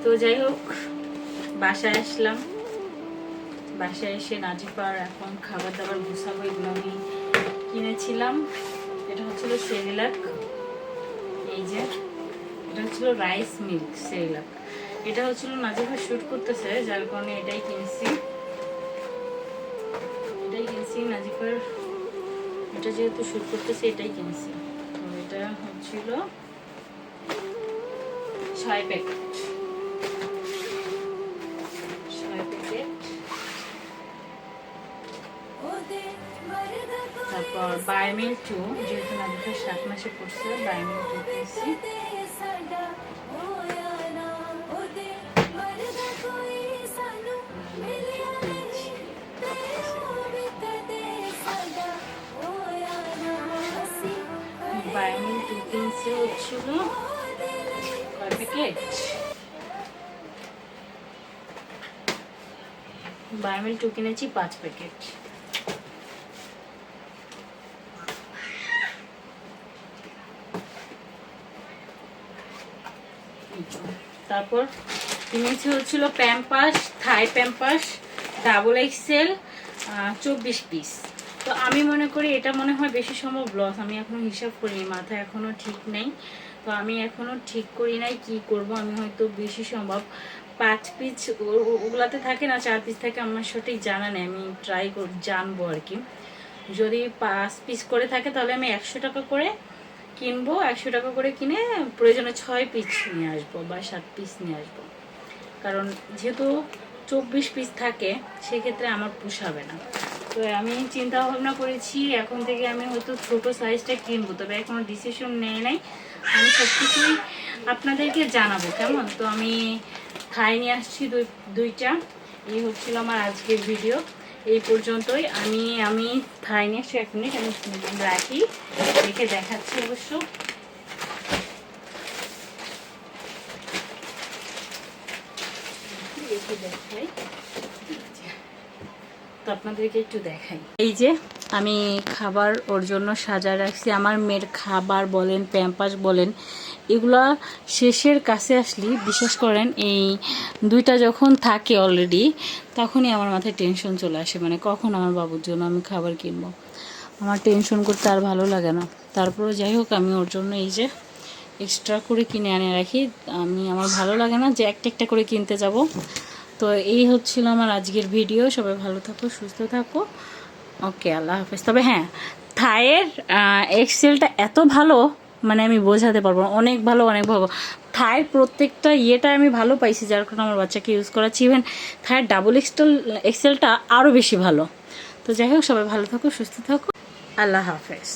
তো যাই হোক, বাসায় আসলাম। বাসায় এসে নাজিফার এখন খাবার দাবার গুছাবো। এগুলো আমি কিনেছিলাম। এটা হচ্ছিল সেরিলাক। এই যে এটা হচ্ছিল রাইস মিল্ক সেরিলাক। এটা হচ্ছিল নাজিফা শুট করতেছে, যার কারণে এটাই কিনছি। নাজিফার এটা যেহেতু শুট করতেছে এটাই কিনছি। তো এটা হচ্ছিল 6 প্যাকেট। তারপর বায়োমিল 2, যেহেতু নাজিফার 7 মাসে পড়ছে, বায়োমিল 2 কিনছি। বায়োমিল 2 কিনছি হচ্ছিল কয় প্যাকেট? বায়োমিল 2 কিনেছি 5 প্যাকেট। তারপর কিনেছি হচ্ছিল প্যাম্পাস, থাই প্যাম্পাস ডাবল এক্সেল 24 পিস। তো আমি মনে করি এটা মনে হয় বেশি সম্ভব লস। আমি এখনো হিসাব করিনি, মাথায় এখনো ঠিক নেই। তো আমি এখনো ঠিক করি নাই কি করব। আমি হয়তো বেশি সম্ভব 5 পিস, ওগুলাতে থাকে না 4 পিস থাকে, আমার সঠিক জানা নেই। আমি ট্রাই জানবো আর কি। যদি 5 পিস করে থাকে তাহলে আমি 100 টাকা করে কিনবো। 100 টাকা করে কিনে প্রয়োজনে 6 পিস নিয়ে আসবো বা 7 পিস নিয়ে আসবো। কারণ যেহেতু 24 পিস থাকে, সেক্ষেত্রে আমার পোষাবে না। তো আমি চিন্তা ভাবনা করেছি এখন থেকে আমি হয়তো ছোট সাইজটা কিনবো, তবে এখনো ডিসিশন নেই নাই। আমি সব কিছুই আপনাদেরকে জানাবো কেমন। তো আমি থাই নিয়ে আসছি দুইটা। এই হচ্ছিল আমার আজকের ভিডিও, এই পর্যন্তই। আমি থাই নিয়ে আসছি। 1 মিনিট আমি রাখি, রেখে দেখাচ্ছি অবশ্য। তো আপনাদেরকে একটু দেখাই। এই যে আমি খাবার ওর জন্য সাজায় রাখছি। আমার মেয়ের খাবার বলেন, প্যাম্পাস বলেন, এগুলা শেষের কাছে আসলে বিশ্বাস করেন, এই দুইটা যখন থাকে অলরেডি, তখনই আমার মাথায় টেনশন চলে আসে। মানে কখন আমার বাবুর জন্য আমি খাবার কিনবো, আমার টেনশন করতে আর ভালো লাগে না। তারপরে যাই হোক, আমি ওর জন্য এই যে এক্সট্রা করে কিনে আনে রাখি। আমার ভালো লাগে না যে একটা একটা করে কিনতে যাব। তো এই হচ্ছিল আমার আজকের ভিডিও। সবাই ভালো থাকো, সুস্থ থাকো। ওকে, আল্লাহ হাফেজ। তবে হ্যাঁ, থাইয়ের এক্সেলটা এত ভালো, মানে আমি বোঝাতে পারবো না। অনেক ভালো, অনেক ভালো। থাইয়ের প্রত্যেকটা ইয়েটা আমি ভালো পাইছি, যার কারণে আমার বাচ্চাকে ইউজ করাচ্ছি। ইভেন থাইয়ের ডাবল এক্সেলটা আরও বেশি ভালো। তো যাই হোক, সবাই ভালো থাকো, সুস্থ থাকো। আল্লাহ হাফেজ।